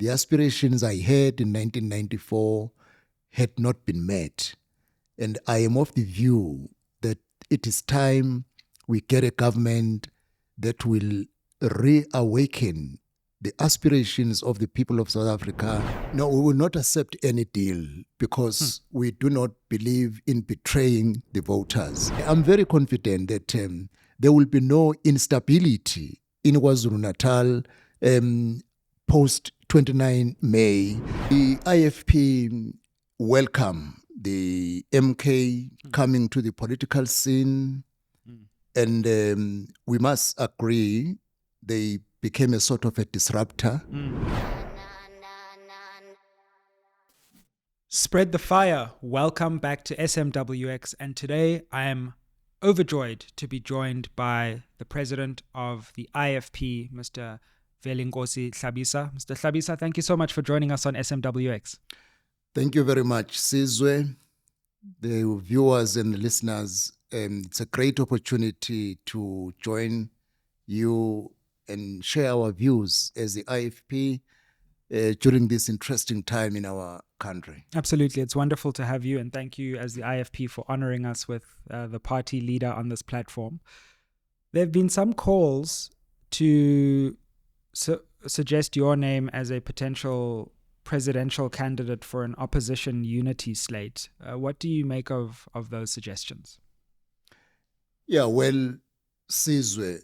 the aspirations I had in 1994 had not been met. And I am of the view that it is time we get a government that will reawaken the aspirations of the people of South Africa. No, we will not accept any deal because we do not believe in betraying the voters. I'm very confident that there will be no instability in KwaZulu-Natal post 29 May. The IFP welcome the MK coming to the political scene, and we must agree they became a sort of a disruptor. Spread the fire. Welcome back to SMWX, and today I am overjoyed to be joined by the president of the IFP, Mr. Velenkosi Hlabisa. Mr. Hlabisa, thank you so much for joining us on SMWX. Thank you very much, Sizwe, the viewers and listeners. It's a great opportunity to join you and share our views as the IFP during this interesting time in our country. Absolutely. It's wonderful to have you, and thank you as the IFP for honoring us with the party leader on this platform. There have been some calls to suggest your name as a potential presidential candidate for an opposition unity slate. What do you make of those suggestions? Yeah, well, Sizwe,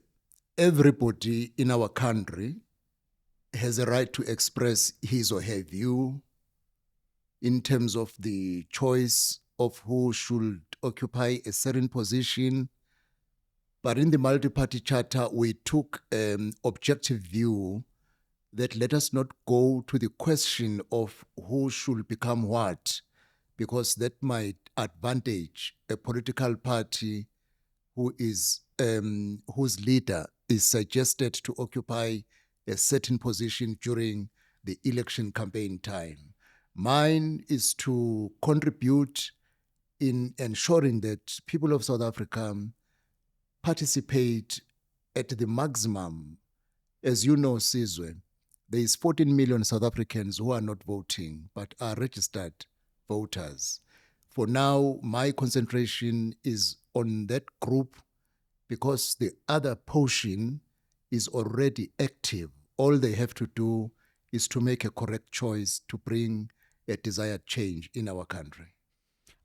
everybody in our country has a right to express his or her view in terms of the choice of who should occupy a certain position. But in the Multiparty Charter, we took an objective view that let us not go to the question of who should become what, because that might advantage a political party who is whose leader is suggested to occupy a certain position during the election campaign time. Mine is to contribute in ensuring that people of South Africa participate at the maximum. As you know, Sizwe, there is 14 million South Africans who are not voting but are registered voters. For now, my concentration is on that group because the other portion is already active. All they have to do is to make a correct choice to bring a desired change in our country.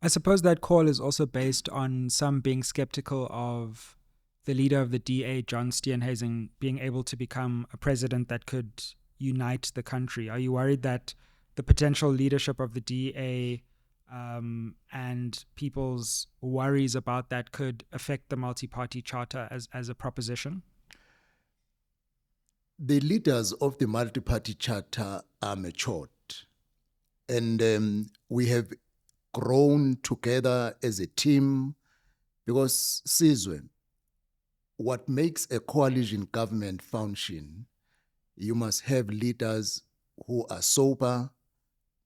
I suppose that call is also based on some being skeptical of the leader of the DA, John Steenhuisen, being able to become a president that could unite the country. Are you worried that the potential leadership of the DA and people's worries about that could affect the multi-party charter as a proposition? The leaders of the multi-party charter are matured, and we have grown together as a team because, Sizwe, what makes a coalition government function, you must have leaders who are sober,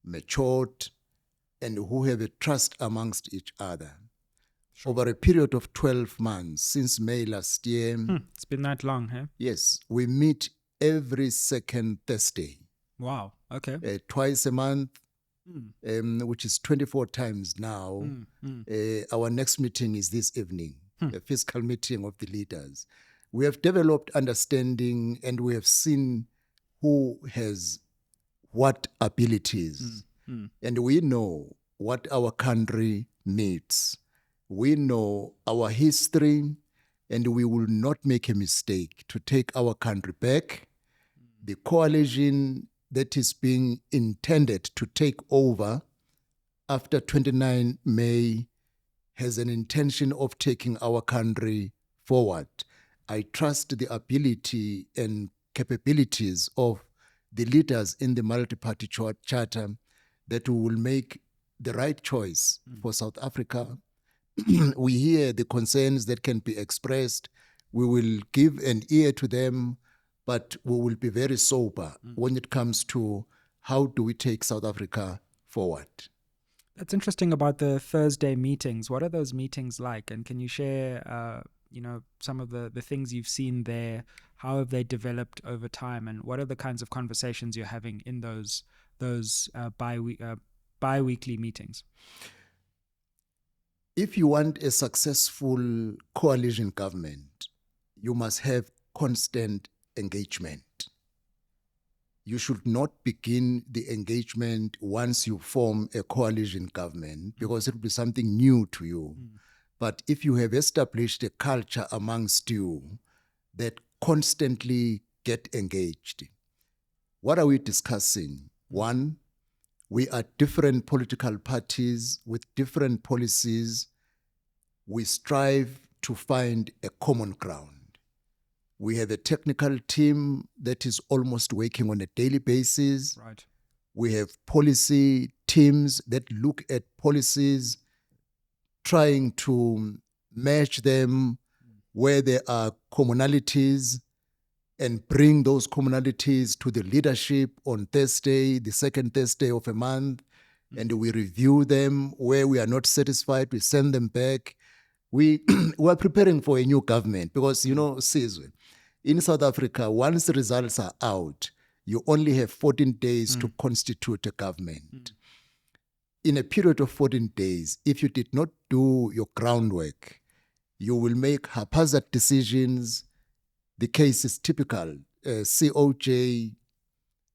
matured, and who have a trust amongst each other. Sure. Over a period of 12 months, since May last year. It's been that long, huh? Yes, we meet every second Thursday. Wow, okay. Twice a month, which is 24 times now. Our next meeting is this evening, a fiscal meeting of the leaders. We have developed understanding and we have seen who has what abilities. And we know what our country needs. We know our history, and we will not make a mistake to take our country back. The coalition that is being intended to take over after 29 May has an intention of taking our country forward. I trust the ability and capabilities of the leaders in the Multi-Party Charter that we will make the right choice for South Africa. We hear the concerns that can be expressed. We will give an ear to them, but we will be very sober when it comes to how do we take South Africa forward. That's interesting about the Thursday meetings. What are those meetings like? And can you share some of the things you've seen there? how have they developed over time, and what are the kinds of conversations you're having in those bi-weekly meetings? If you want a successful coalition government, you must have constant engagement. You should not begin the engagement once you form a coalition government, because it will be something new to you. But if you have established a culture amongst you that constantly get engaged, what are we discussing? One, we are different political parties with different policies. We strive to find a common ground. We have a technical team that is almost working on a daily basis. Right. We have policy teams that look at policies, trying to match them where there are commonalities and bring those commonalities to the leadership on Thursday, the second Thursday of a month, and we review them. Where we are not satisfied, we send them back. We are preparing for a new government because, Sizwe, in South Africa, once the results are out, you only have 14 days to constitute a government. In a period of 14 days, if you did not do your groundwork, you will make haphazard decisions. The case is typical. COJ,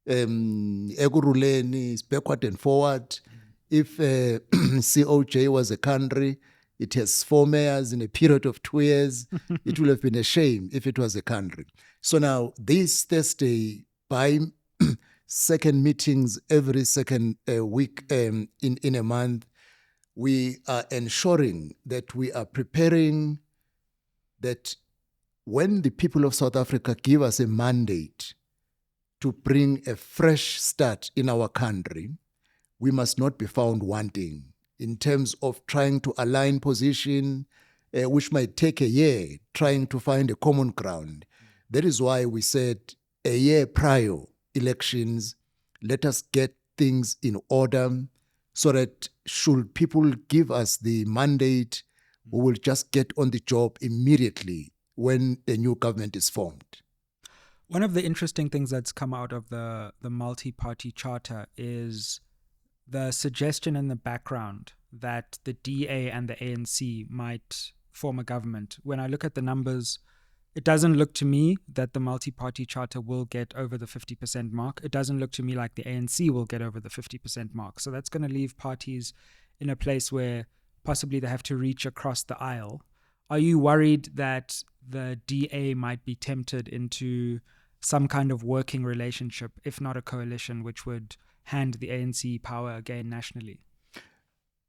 Eguruleni is backward and forward. If COJ was a country, it has 4 mayors in a period of 2 years. It would have been a shame if it was a country. So now, this Thursday, by second meetings every second week in a month, we are ensuring that we are preparing that when the people of South Africa give us a mandate to bring a fresh start in our country, we must not be found wanting in terms of trying to align position, which might take a year, trying to find a common ground. That is why we said a year prior elections, let us get things in order so that should people give us the mandate, we will just get on the job immediately when the new government is formed. One of the interesting things that's come out of the Multiparty Charter is the suggestion in the background that the DA and the ANC might form a government. When I look at the numbers, it doesn't look to me that the Multiparty Charter will get over the 50% mark. It doesn't look to me like the ANC will get over the 50% mark. So that's going to leave parties in a place where possibly they have to reach across the aisle. Are you worried that the DA might be tempted into some kind of working relationship, if not a coalition, which would hand the ANC power again nationally?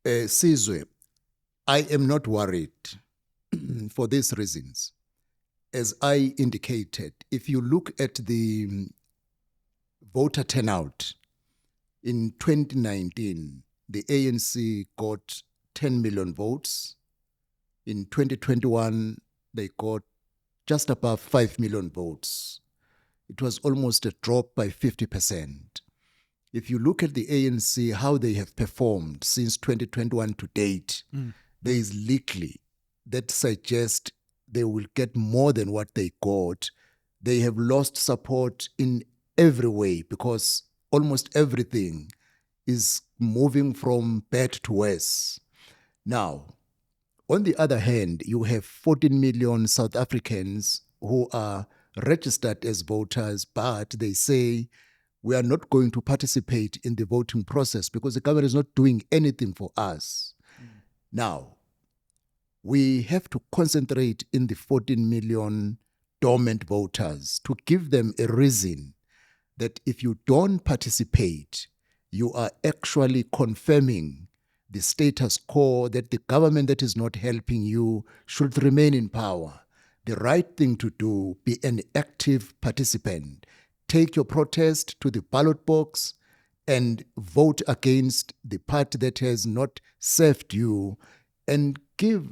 Sizwe, I am not worried for these reasons. As I indicated, if you look at the voter turnout in 2019, the ANC got 10 million votes. In 2021, they got just above 5 million votes. It was almost a drop by 50%. If you look at the ANC, how they have performed since 2021 to date, there is little that suggests they will get more than what they got. They have lost support in every way because almost everything is moving from bad to worse. Now, on the other hand, you have 14 million South Africans who are registered as voters, but they say, we are not going to participate in the voting process because the government is not doing anything for us. Now, we have to concentrate in the 14 million dormant voters to give them a reason that if you don't participate, you are actually confirming the status quo that the government that is not helping you should remain in power. The right thing to do, be an active participant. Take your protest to the ballot box and vote against the party that has not served you and give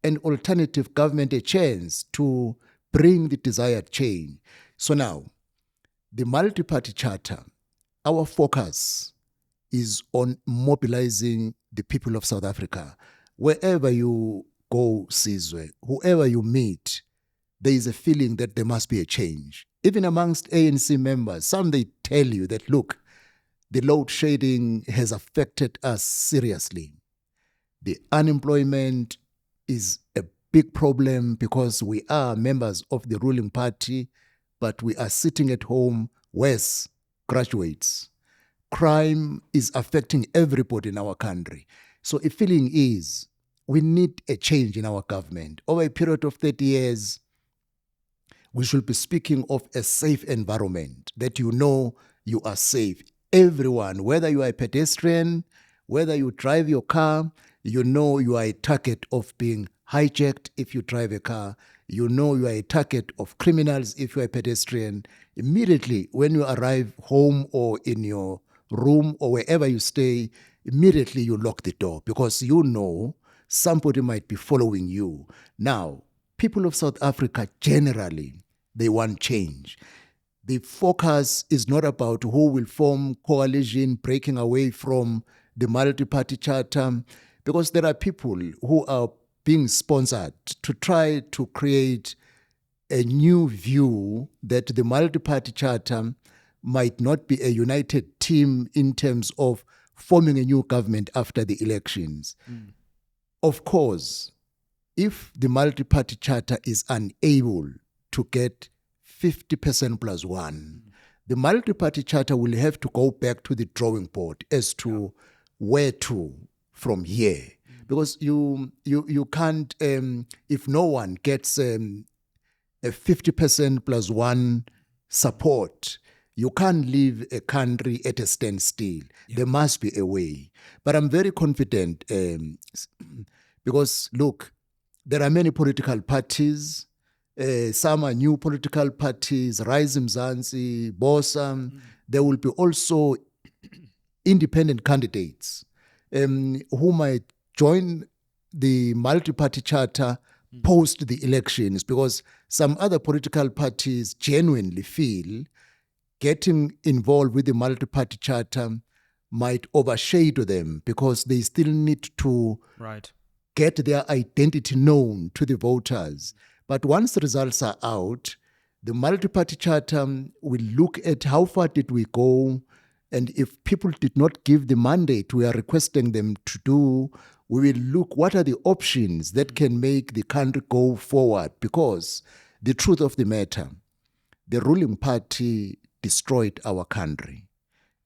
an alternative government a chance to bring the desired change. So now, the Multiparty Charter, our focus is on mobilizing the people of South Africa. Wherever you go, Sizwe, whoever you meet, there is a feeling that there must be a change. Even amongst ANC members, some they tell you that, look, the load shedding has affected us seriously. The unemployment is a big problem because we are members of the ruling party, but we are sitting at home, worse, graduates. Crime is affecting everybody in our country. So a feeling is we need a change in our government. Over a period of 30 years, we should be speaking of a safe environment, that you know you are safe. Everyone, whether you are a pedestrian, whether you drive your car, you know you are a target of being hijacked if you drive a car. You know you are a target of criminals if you are a pedestrian. Immediately when you arrive home or in your room or wherever you stay, immediately you lock the door because you know somebody might be following you. Now, people of South Africa generally, they want change. The focus is not about who will form coalition, breaking away from the Multiparty Charter, because there are people who are being sponsored to try to create a new view that the Multiparty Charter might not be a united team in terms of forming a new government after the elections. Of course, if the Multiparty Charter is unable to get 50% plus one, the Multiparty Charter will have to go back to the drawing board as to where to from here. Because you can't, if no one gets a 50% plus one support, you can't leave a country at a standstill. There must be a way. But I'm very confident because, look, there are many political parties. Some are new political parties, Rise Mzansi, Bosa. There will be also independent candidates who might join the Multiparty Charter post the elections, because some other political parties genuinely feel getting involved with the Multiparty Charter might overshadow them because they still need to get their identity known to the voters. But once the results are out, the Multiparty Charter will look at how far did we go, and if people did not give the mandate we are requesting them to do, we will look what are the options that can make the country go forward. Because the truth of the matter, the ruling party destroyed our country.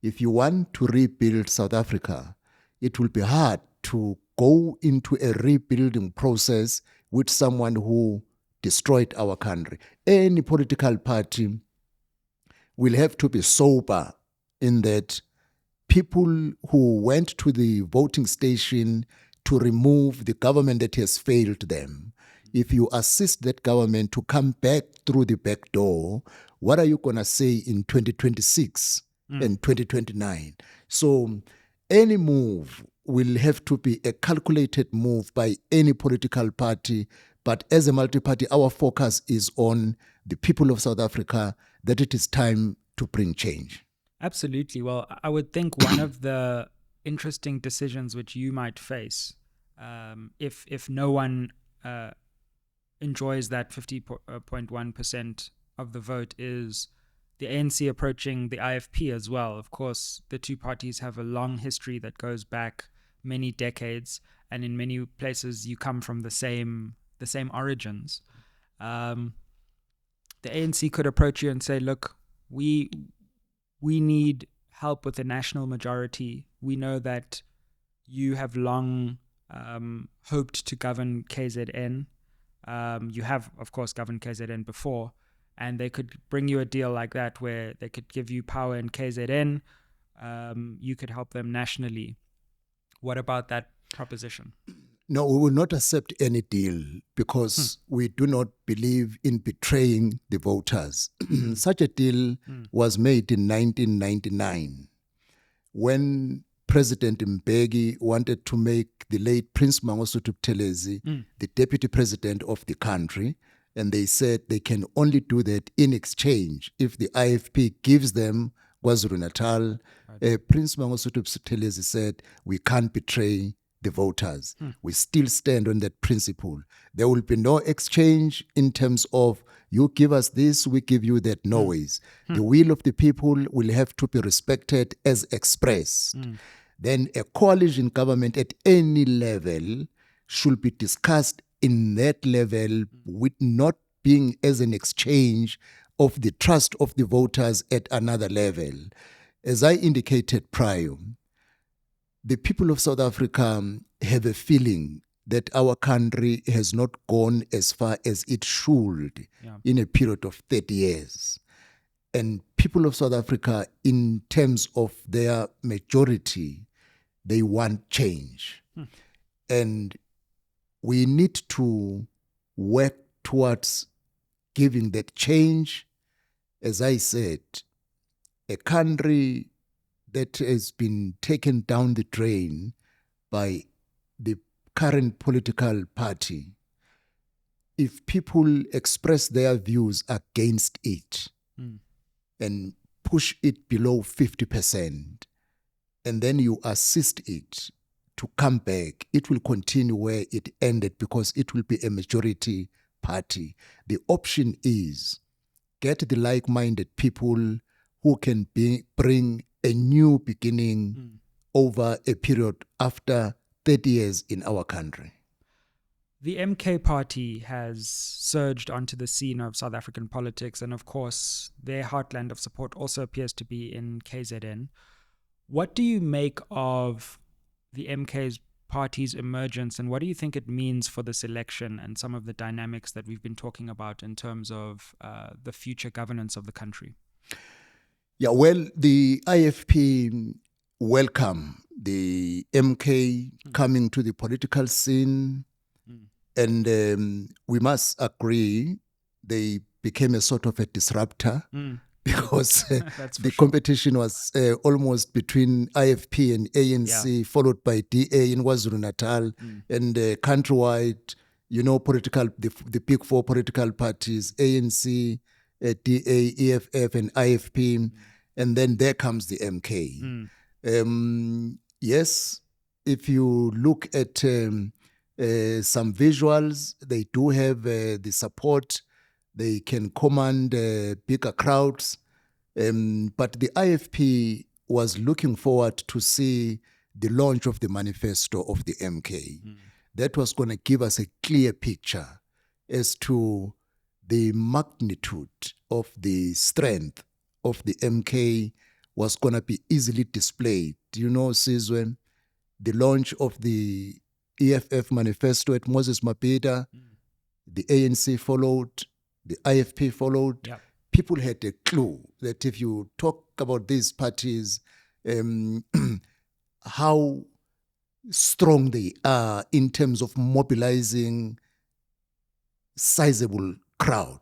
If you want to rebuild South Africa, it will be hard to go into a rebuilding process with someone who destroyed our country. Any political party will have to be sober in that people who went to the voting station to remove the government that has failed them, if you assist that government to come back through the back door, what are you going to say in 2026 and 2029? So any move will have to be a calculated move by any political party. But as a multi-party, our focus is on the people of South Africa, that it is time to bring change. Absolutely. Well, I would think one of the interesting decisions which you might face if no one enjoys that 50.1% of the vote is the ANC approaching the IFP as well. Of course, the two parties have a long history that goes back many decades, and in many places you come from the same origins. The ANC could approach you and say, look, we need help with the national majority. We know that you have long hoped to govern KZN. You have, of course, governed KZN before, and they could bring you a deal like that where they could give you power in KZN. You could help them nationally. What about that proposition? No, we will not accept any deal because we do not believe in betraying the voters. Such a deal was made in 1999 when President Mbeki wanted to make the late Prince Mangosuthu Buthelezi the deputy president of the country. And they said they can only do that in exchange if the IFP gives them KwaZulu-Natal. Prince Mangosuthu Buthelezi said, we can't betray the voters. We still stand on that principle. There will be no exchange in terms of you give us this, we give you that. No ways. The will of the people will have to be respected as expressed. Then a coalition government at any level should be discussed in that level with not being as an exchange of the trust of the voters at another level. As I indicated prior, the people of South Africa have a feeling that our country has not gone as far as it should in a period of 30 years. And people of South Africa, in terms of their majority, they want change. And we need to work towards giving that change. As I said, a country that has been taken down the drain by the current political party, if people express their views against it and push it below 50%, and then you assist it to come back, it will continue where it ended because it will be a majority party. The option is get the like-minded people who can bring a new beginning over a period after 30 years in our country. The MK Party has surged onto the scene of South African politics, and of course, their heartland of support also appears to be in KZN. What do you make of the MK Party's emergence, and what do you think it means for this election and some of the dynamics that we've been talking about in terms of the future governance of the country? Yeah, well, the IFP welcome the MK coming to the political scene, and we must agree they became a sort of a disruptor because the competition was almost between IFP and ANC, followed by DA in KwaZulu-Natal, and countrywide, the big four political parties, ANC, DA, EFF, and IFP, and then there comes the MK. Yes, if you look at some visuals, they do have the support. They can command bigger crowds. But the IFP was looking forward to see the launch of the manifesto of the MK. That was going to give us a clear picture as to the magnitude of the strength of the MK was going to be easily displayed. You know, Sizwe, the launch of the EFF manifesto at Moses Mabhida, the ANC followed, the IFP followed. Yep. People had a clue that if you talk about these parties, how strong they are in terms of mobilizing sizable crowd.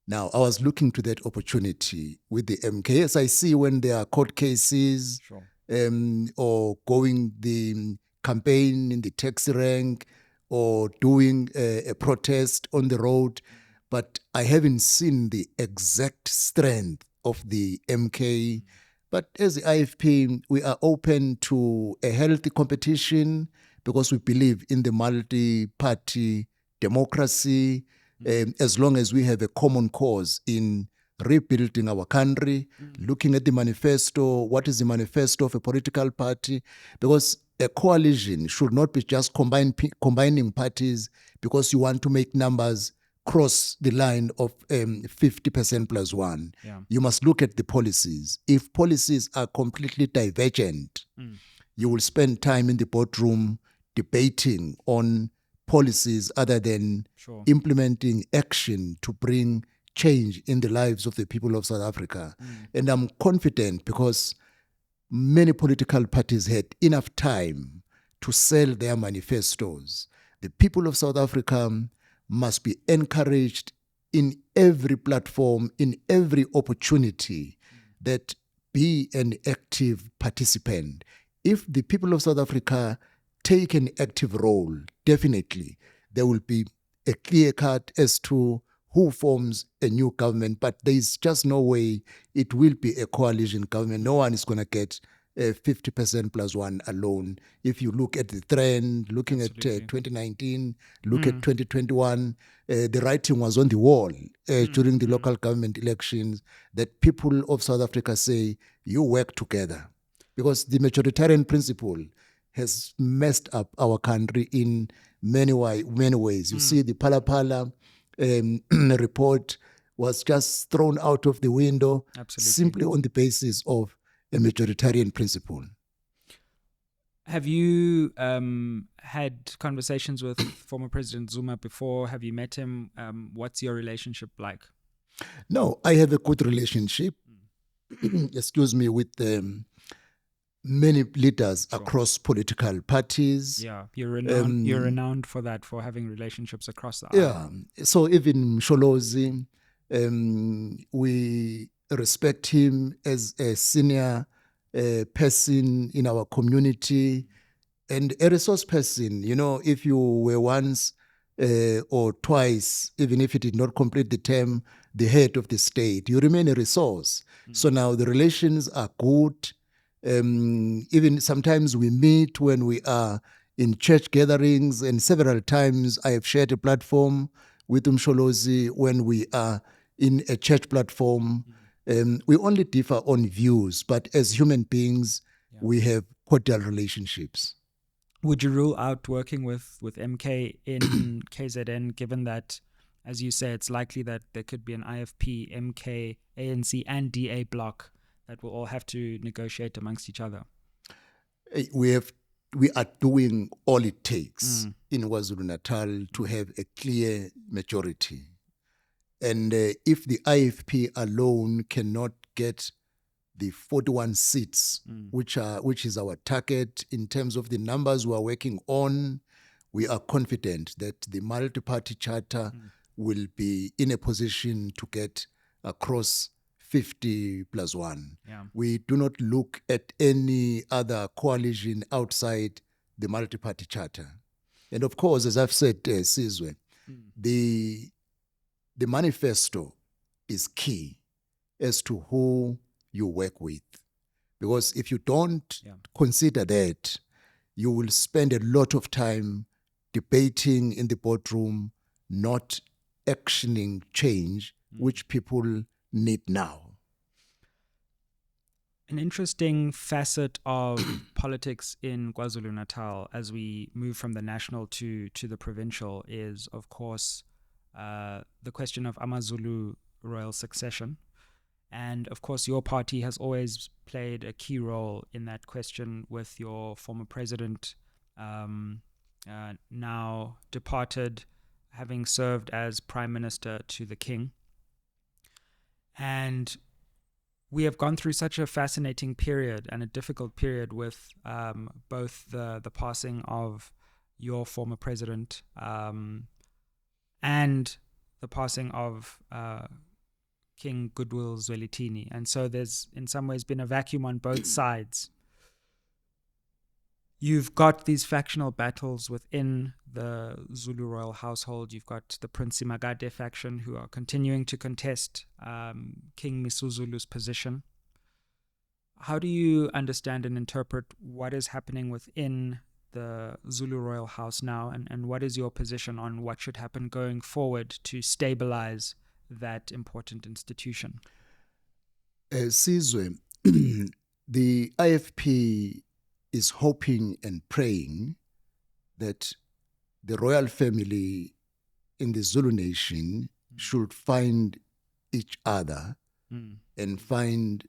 Now, I was looking to that opportunity with the MK. As I see when there are court cases, or going the campaign in the taxi rank, or doing a protest on the road, but I haven't seen the exact strength of the MK. But as the IFP, we are open to a healthy competition because we believe in the multi-party democracy, as long as we have a common cause in rebuilding our country, looking at the manifesto, what is the manifesto of a political party, because a coalition should not be just combining parties because you want to make numbers cross the line of 50% plus one. Yeah. You must look at the policies. If policies are completely divergent, you will spend time in the boardroom debating on policies other than implementing action to bring change in the lives of the people of South Africa. And I'm confident because many political parties had enough time to sell their manifestos. The people of South Africa must be encouraged in every platform, in every opportunity, that be an active participant. If the people of South Africa take an active role, definitely there will be a clear cut as to who forms a new government, but there is just no way it will be a coalition government. No one is going to get 50% plus one alone. If you look at the trend, looking Absolutely. at 2019, look at 2021, the writing was on the wall during the local government elections that people of South Africa say, you work together. Because the majoritarian principle has messed up our country in many ways. You see, the Pala report was just thrown out of the window simply on the basis of a majoritarian principle. Have you had conversations with former President Zuma before? Have you met him? What's your relationship like? No, I have a good relationship, excuse me, with many leaders across political parties. Yeah, you're renowned for that, for having relationships across the aisle. Yeah, so even Msholozi, we respect him as a senior person in our community and a resource person. You know, if you were once or twice, even if you did not complete the term, the head of the state, you remain a resource. So now the relations are good. Even sometimes we meet when we are in church gatherings, and several times I have shared a platform with Msholozi when we are in a church platform. We only differ on views, but as human beings, we have cordial relationships. Would you rule out working with MK in KZN, given that, as you say, it's likely that there could be an IFP, MK, ANC, and DA bloc that will all have to negotiate amongst each other? We are doing all it takes in KwaZulu-Natal to have a clear majority. And if the IFP alone cannot get the 41 seats, which is our target in terms of the numbers we are working on, we are confident that the Multiparty Charter will be in a position to get across 50 plus 1. Yeah. We do not look at any other coalition outside the Multiparty Charter. And of course, as I've said, Sizwe, the manifesto is key as to who you work with. Because if you don't consider that, you will spend a lot of time debating in the boardroom, not actioning change, which people need now. An interesting facet of politics in KwaZulu-Natal as we move from the national to the provincial is, of course, the question of AmaZulu royal succession. And, of course, your party has always played a key role in that question with your former president, now departed, having served as prime minister to the king. And we have gone through such a fascinating period and a difficult period with both the passing of your former president and the passing of King Goodwill Zwelithini. And so there's in some ways been a vacuum on both sides. You've got these factional battles within the Zulu royal household. You've got the Prince Magade faction who are continuing to contest King Misuzulu's position. How do you understand and interpret what is happening within the Zulu royal house now, and what is your position on what should happen going forward to stabilize that important institution? Sizwe, the IFP is hoping and praying that the royal family in the Zulu nation should find each other and find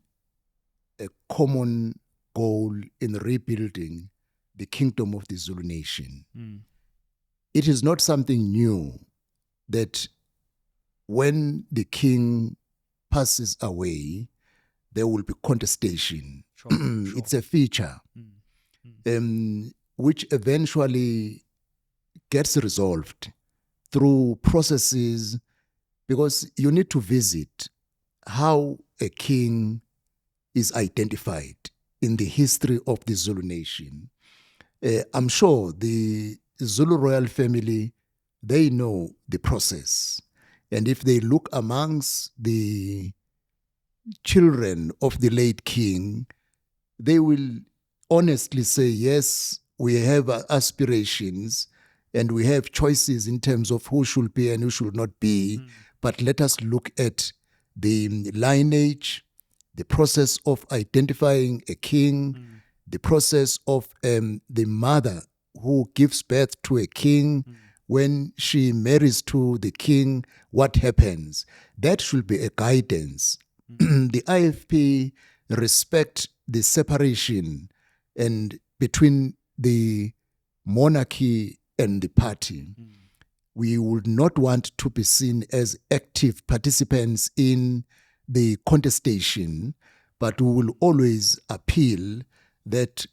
a common goal in rebuilding the kingdom of the Zulu nation. It is not something new that when the king passes away, there will be contestation. Sure. It's a feature which eventually gets resolved through processes, because you need to visit how a king is identified in the history of the Zulu nation. I'm sure the Zulu royal family, they know the process. And if they look amongst the children of the late king, they will honestly say, yes, we have aspirations and we have choices in terms of who should be and who should not be, but let us look at the lineage, the process of identifying a king, the process of the mother who gives birth to a king. When she marries to the king, what happens? That should be a guidance. The IFP respect the separation and between the monarchy and the party. We would not want to be seen as active participants in the contestation, but we will always appeal that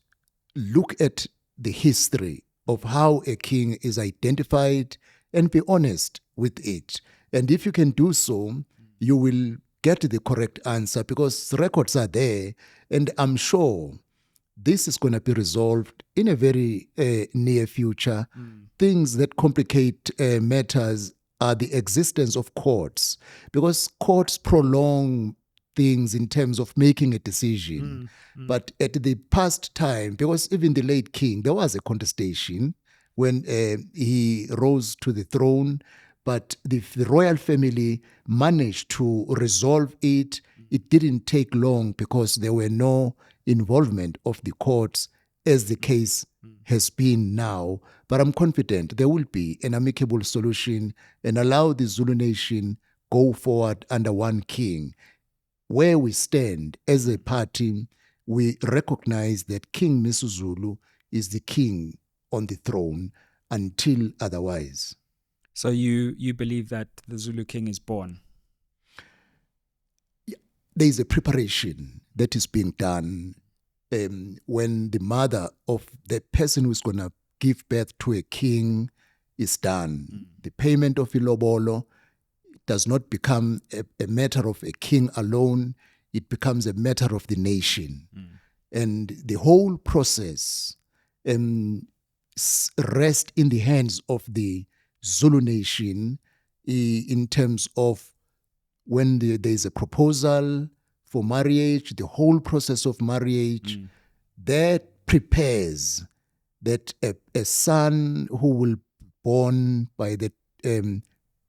look at the history of how a king is identified and be honest with it. And if you can do so, you will get the correct answer because records are there. And I'm sure this is going to be resolved in a very near future. Things that complicate matters are the existence of courts, because courts prolong things in terms of making a decision. But at the past time, because even the late king, there was a contestation when he rose to the throne, but the royal family managed to resolve it. It didn't take long because there were no involvement of the courts, as the case has been now. But I'm confident there will be an amicable solution and allow the Zulu nation go forward under one king. Where we stand as a party, we recognize that King Misuzulu is the king on the throne until otherwise. So you believe that the Zulu king is born? Yeah, there is a preparation that is being done when the mother of the person who is going to give birth to a king is done. The payment of ilobolo does not become a matter of a king alone. It becomes a matter of the nation. And the whole process rests in the hands of the Zulu nation in terms of when there is a proposal for marriage, the whole process of marriage, that prepares that a son who will be born by the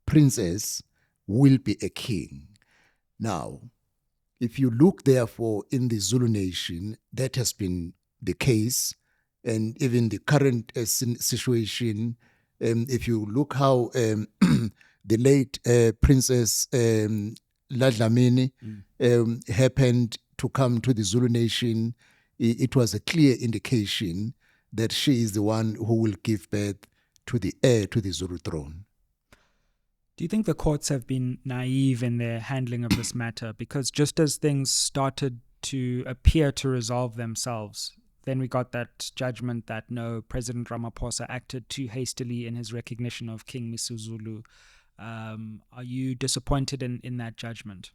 princess will be a king. Now, if you look therefore in the Zulu nation, that has been the case, and even the current situation, if you look how the late Princess Ladlamini happened to come to the Zulu nation, it was a clear indication that she is the one who will give birth to the heir to the Zulu throne. Do you think the courts have been naive in their handling of this matter? Because just as things started to appear to resolve themselves, then we got that judgment that no, President Ramaphosa acted too hastily in his recognition of King Misuzulu. Are you disappointed in that judgment?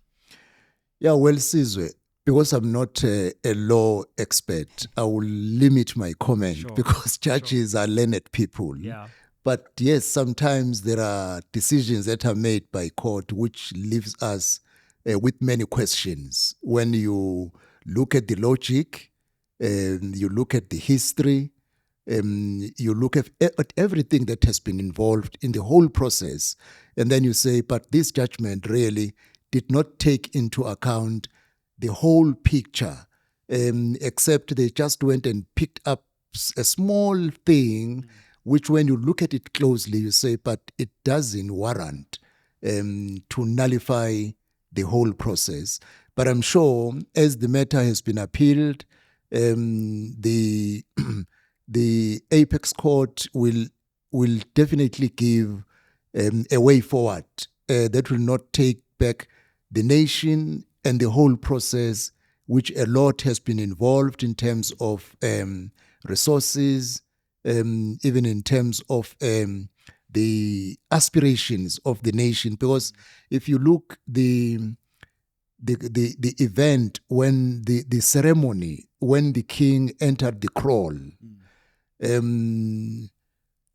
Yeah, well, Sizwe, because I'm not a law expert, I will limit my comment because judges are learned people. Yeah. But yes, sometimes there are decisions that are made by court which leaves us with many questions. When you look at the logic, you look at the history, you look at everything that has been involved in the whole process, and then you say, but this judgment really did not take into account the whole picture, except they just went and picked up a small thing, which when you look at it closely, you say, but it doesn't warrant to nullify the whole process. But I'm sure as the matter has been appealed, the Apex Court will definitely give a way forward that will not take back the nation and the whole process, which a lot has been involved in terms of resources, even in terms of the aspirations of the nation. Because if you look the event when the ceremony when the king entered the kraal,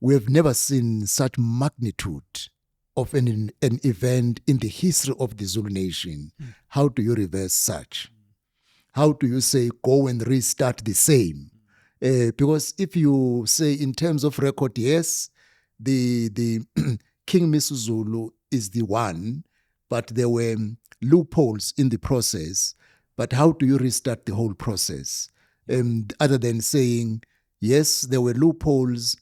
we have never seen such magnitude of an event in the history of the Zulu nation. How do you reverse such? how do you say go and restart the same? Because if you say in terms of record, yes, the King Misuzulu is the one, but there were loopholes in the process. But how do you restart the whole process? Other than saying, yes, there were loopholes,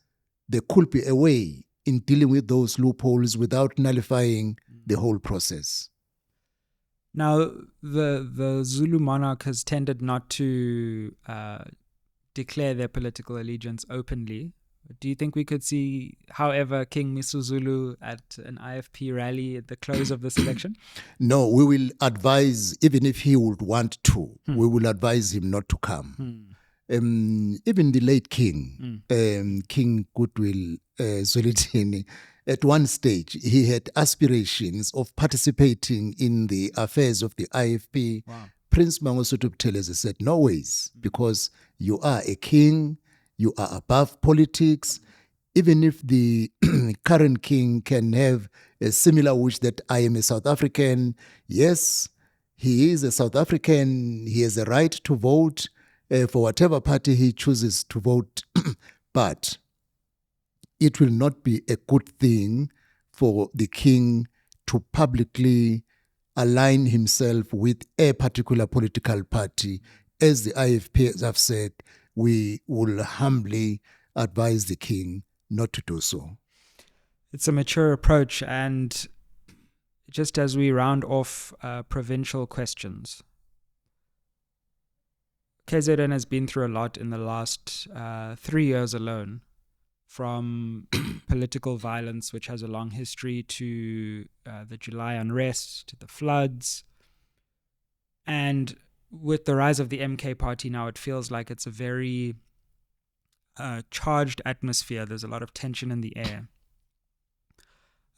there could be a way in dealing with those loopholes without nullifying the whole process. Now, the Zulu monarch has tended not to declare their political allegiance openly. Do you think we could see, however, King Misuzulu at an IFP rally at the close of this election? No, we will advise, even if he would want to, we will advise him not to come. Even the late king, King Goodwill Zwelithini, at one stage, he had aspirations of participating in the affairs of the IFP. Wow. Prince Mangosuthu Buthelezi said, no ways, because you are a king, you are above politics. Even if the current king can have a similar wish that I am a South African, yes, he is a South African, he has a right to vote for whatever party he chooses to vote, but it will not be a good thing for the king to publicly align himself with a particular political party. As the IFP have said, we will humbly advise the king not to do so. It's a mature approach, and just as we round off provincial questions, KZN has been through a lot in the last 3 years alone, from political violence, which has a long history, to the July unrest, to the floods. And with the rise of the MK Party now, it feels like it's a very charged atmosphere. There's a lot of tension in the air.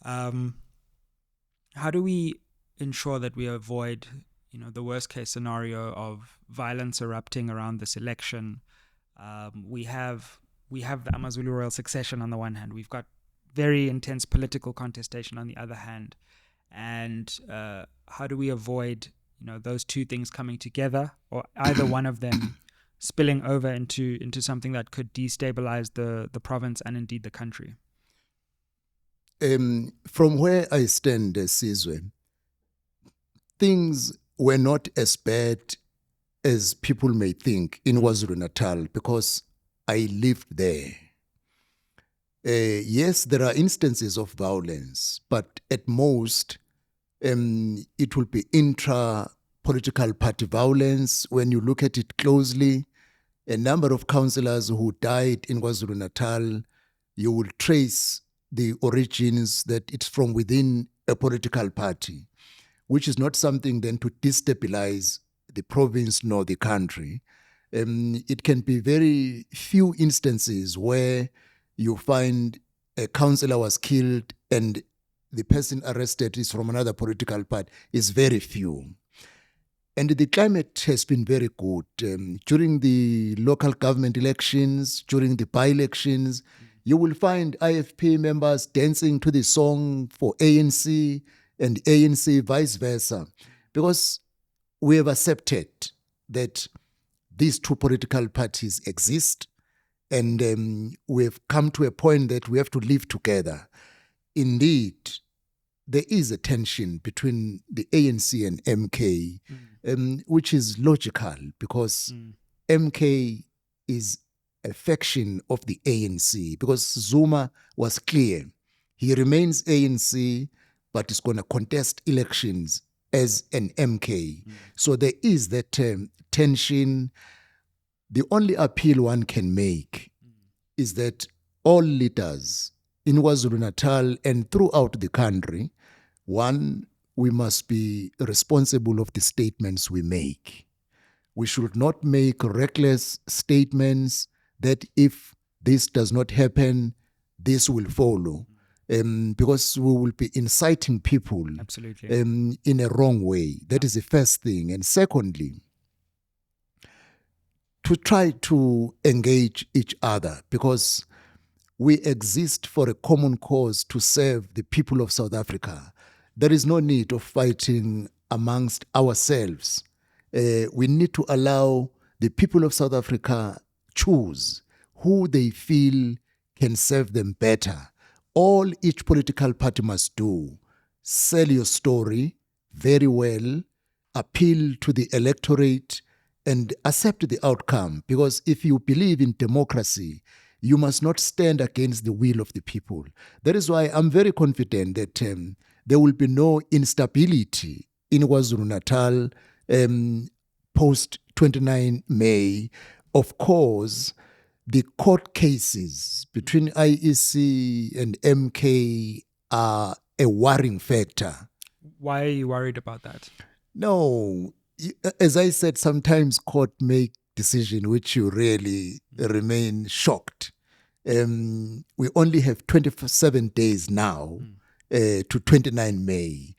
How do we ensure that we avoid, the worst case scenario of violence erupting around this election? We have the AmaZulu royal succession on the one hand. We've got very intense political contestation on the other hand. And how do we avoid, those two things coming together, or either one of them spilling over into something that could destabilize the province and indeed the country? From where I stand, Sizwe, things were not as bad as people may think in KwaZulu-Natal, because I lived there. Yes, there are instances of violence, but at most, it will be intra-political party violence. When you look at it closely, a number of councillors who died in KwaZulu-Natal, you will trace the origins that it's from within a political party, which is not something then to destabilize the province nor the country. It can be very few instances where you find a councillor was killed and the person arrested is from another political party. Is very few. And the climate has been very good. During the local government elections, during the by-elections, you will find IFP members dancing to the song for ANC and ANC vice versa, because we have accepted that these two political parties exist, and we have come to a point that we have to live together. Indeed, there is a tension between the ANC and MK, which is logical, because MK is a faction of the ANC, because Zuma was clear. He remains ANC, but is going to contest elections as an MK. So there is that tension. The only appeal one can make is that all leaders in KwaZulu-Natal and throughout the country, one, we must be responsible of the statements we make. We should not make reckless statements that if this does not happen, this will follow. Because we will be inciting people Absolutely. In a wrong way. That is the first thing. And secondly, to try to engage each other, because we exist for a common cause to serve the people of South Africa. There is no need of fighting amongst ourselves. We need to allow the people of South Africa choose who they feel can serve them better. All each political party must do, sell your story very well, appeal to the electorate, and accept the outcome. Because if you believe in democracy, you must not stand against the will of the people. That is why I'm very confident that there will be no instability in KwaZulu-Natal post 29 May. Of course, the court cases between IEC and MK are a worrying factor. Why are you worried about that? No, as I said, sometimes court make decision which you really remain shocked. We only have 27 days now to 29 May.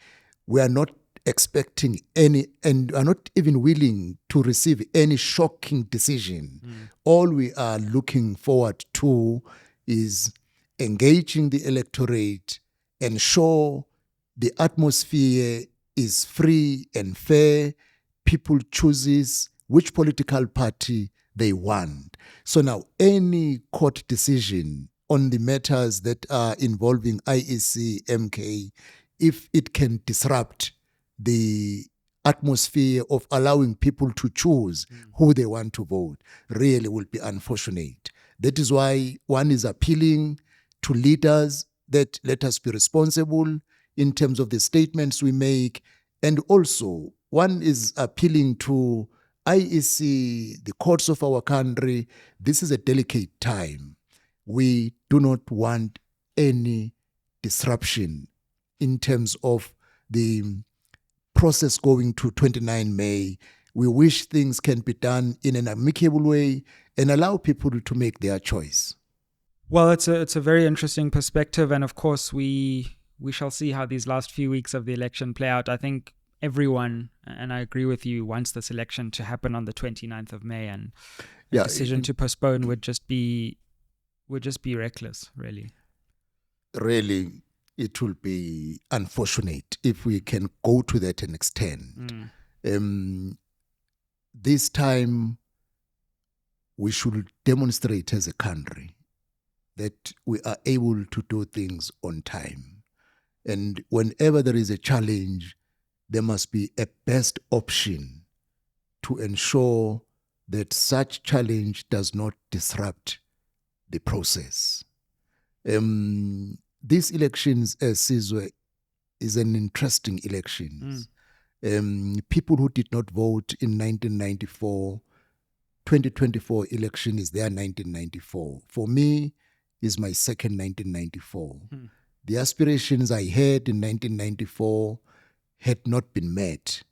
We are not expecting any, and are not even willing to receive any shocking decision. All we are looking forward to is engaging the electorate, ensure the atmosphere is free and fair, people chooses which political party they want. So now any court decision on the matters that are involving IEC, MK, if it can disrupt the atmosphere of allowing people to choose who they want to vote, really will be unfortunate. That is why one is appealing to leaders that let us be responsible in terms of the statements we make. And also, one is appealing to IEC, the courts of our country. This is a delicate time. We do not want any disruption in terms of the process going to 29 May. We wish things can be done in an amicable way and allow people to make their choice. Well, it's a very interesting perspective, and of course we shall see how these last few weeks of the election play out. I think everyone, and I agree with you, wants this election to happen on the 29th of May, and a decision to postpone would just be reckless, really. Really, it will be unfortunate if we can go to that an extent. This time, we should demonstrate as a country that we are able to do things on time. And whenever there is a challenge, there must be a best option to ensure that such challenge does not disrupt the process. These elections, Sizwe, is an interesting election. People who did not vote in 1994, 2024 election is their 1994. For me, is my second 1994. The aspirations I had in 1994 had not been met.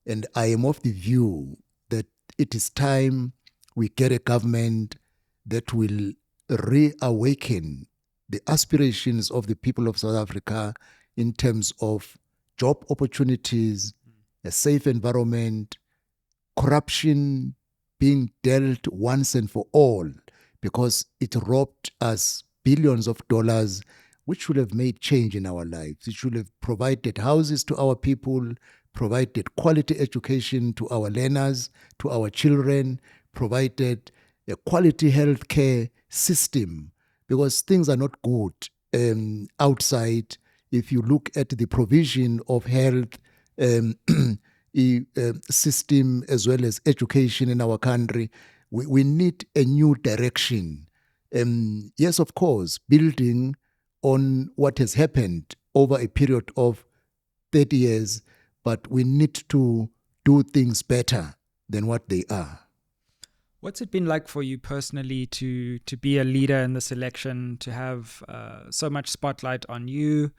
And I am of the view that it is time we get a government that will reawaken the aspirations of the people of South Africa in terms of job opportunities, a safe environment, corruption being dealt once and for all, because it robbed us billions of dollars, which should have made change in our lives. It should have provided houses to our people, provided quality education to our learners, to our children, provided a quality healthcare system, because things are not good outside. If you look at the provision of health system as well as education in our country, we need a new direction. Yes, of course, building on what has happened over a period of 30 years, but we need to do things better than what they are. What's it been like for you personally to be a leader in this election, to have so much spotlight on you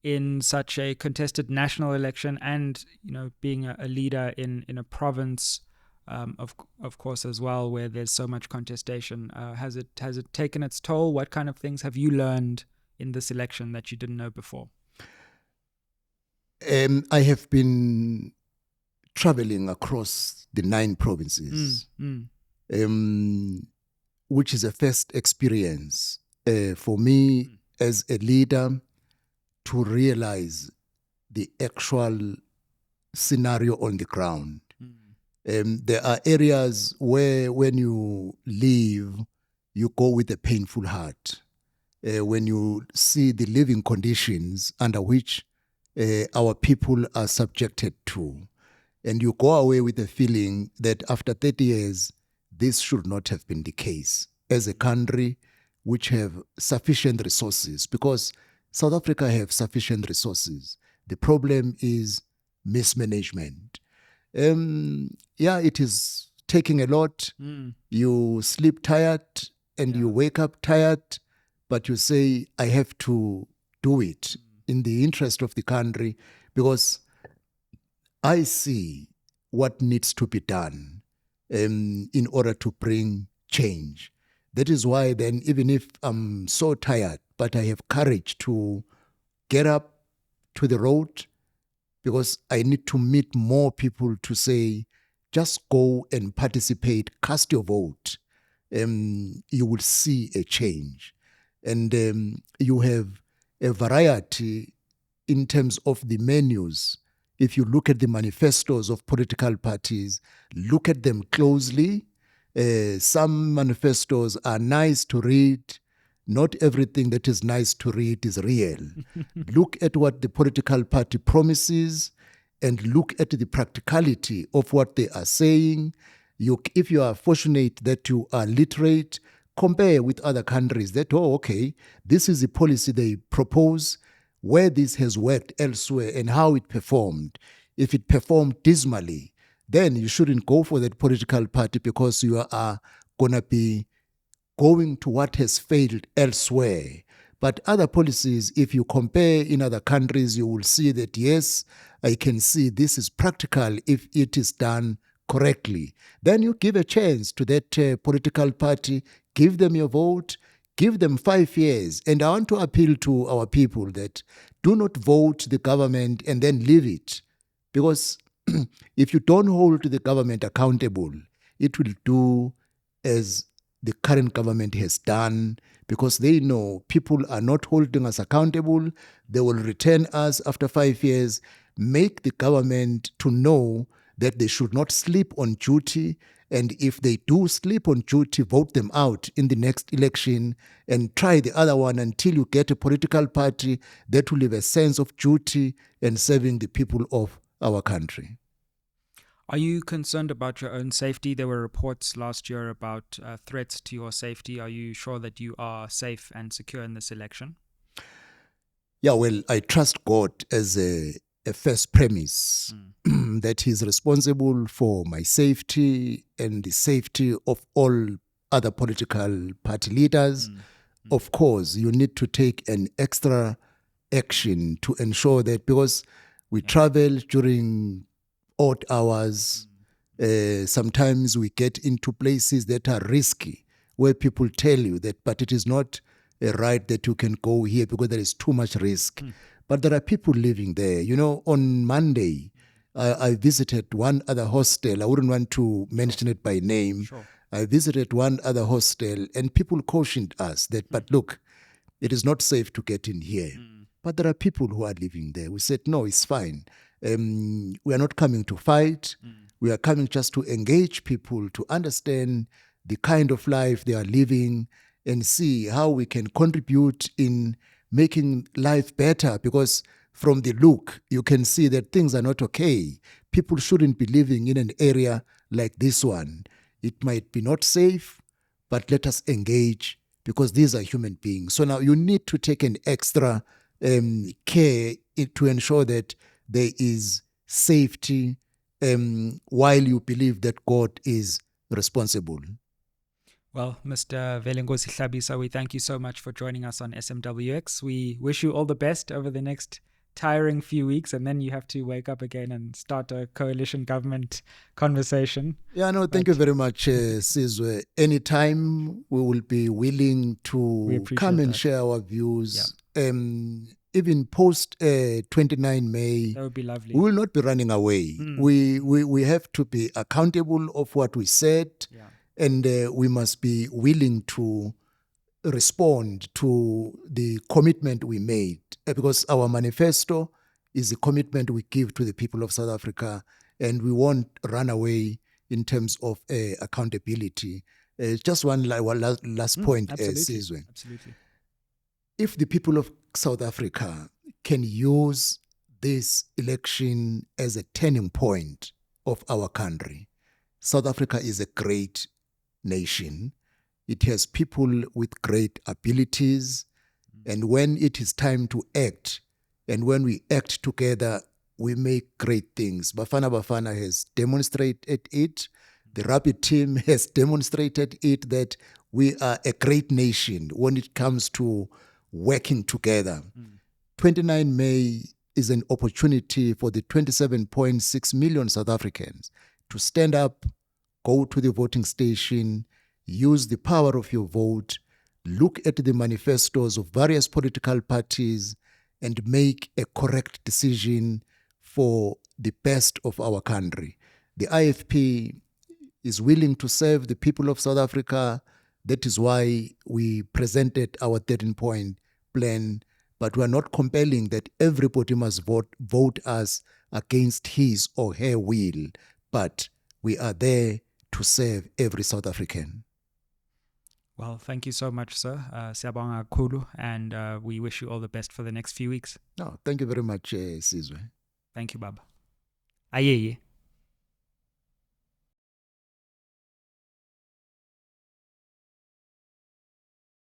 in such a contested national election, and being a leader in a province, of course, as well, where there's so much contestation? Has it taken its toll? What kind of things have you learned in this election that you didn't know before? I have been traveling across the 9 provinces, which is a first experience for me as a leader to realize the actual scenario on the ground. There are areas where when you leave, you go with a painful heart. When you see the living conditions under which our people are subjected to, and you go away with the feeling that after 30 years, this should not have been the case as a country which have sufficient resources, because South Africa have sufficient resources. The problem is mismanagement. It is taking a lot. You sleep tired and you wake up tired, but you say, I have to do it in the interest of the country, because I see what needs to be done in order to bring change. That is why then, even if I'm so tired, but I have courage to get up to the road, because I need to meet more people to say, just go and participate, cast your vote. You will see a change. And you have a variety in terms of the menus. If you look at the manifestos of political parties, look at them closely. Some manifestos are nice to read. Not everything that is nice to read is real. Look at what the political party promises and look at the practicality of what they are saying. If you are fortunate that you are literate, compare with other countries that, this is the policy they propose, where this has worked elsewhere and how it performed. If it performed dismally, then you shouldn't go for that political party, because you are going to be going to what has failed elsewhere. But other policies, if you compare in other countries, you will see that, yes, I can see this is practical if it is done correctly. Then you give a chance to that political party, give them your vote, give them 5 years. And I want to appeal to our people that do not vote the government and then leave it. Because if you don't hold the government accountable, it will do as the current government has done, because they know people are not holding us accountable. They will return us after 5 years. Make the government to know that they should not sleep on duty. And if they do sleep on duty, vote them out in the next election and try the other one until you get a political party that will have a sense of duty and serving the people of our country. Are you concerned about your own safety? There were reports last year about threats to your safety. Are you sure that you are safe and secure in this election? Yeah, well, I trust God as a first premise that He's responsible for my safety and the safety of all other political party leaders. Of course, you need to take an extra action to ensure that, because we travel during odd hours, sometimes we get into places that are risky, where people tell you that, but it is not a right that you can go here because there is too much risk. But there are people living there. You know, on Monday, I visited one other hostel. I wouldn't want to mention it by name. Sure. I visited one other hostel, and people cautioned us that, but look, it is not safe to get in here. But there are people who are living there. We said, no, it's fine. We are not coming to fight. We are coming just to engage people, to understand the kind of life they are living and see how we can contribute in making life better. Because from the look, you can see that things are not okay. People shouldn't be living in an area like this one. It might be not safe, but let us engage, because these are human beings. So now you need to take an extra care to ensure that there is safety while you believe that God is responsible. Well, Mr. Velenkosi Hlabisa, we thank you so much for joining us on SMWX. We wish you all the best over the next tiring few weeks, and then you have to wake up again and start a coalition government conversation. Yeah, no, thank you very much, Sizwe. Anytime we will be willing to come and share our views. Yeah. Even post 29 May, that would be lovely. We will not be running away. We have to be accountable of what we said, and we must be willing to respond to the commitment we made, because our manifesto is a commitment we give to the people of South Africa, and we won't run away in terms of accountability. Just one last point, Sizwe. Absolutely. If the people of South Africa can use this election as a turning point of our country, South Africa is a great nation. It has people with great abilities. And when it is time to act, and when we act together, we make great things. Bafana Bafana has demonstrated it. The Rapid team has demonstrated it, that we are a great nation when it comes to working together. 29 May is an opportunity for the 27.6 million South Africans to stand up, go to the voting station, use the power of your vote, look at the manifestos of various political parties, and make a correct decision for the best of our country. The IFP is willing to serve the people of South Africa. That is why we presented our 13-point plan, but we are not compelling that everybody must vote us against his or her will, but we are there to serve every South African. Well, thank you so much, sir. Siyabonga kakhulu, and we wish you all the best for the next few weeks. No, thank you very much, Sizwe. Thank you, Baba. Ayeye.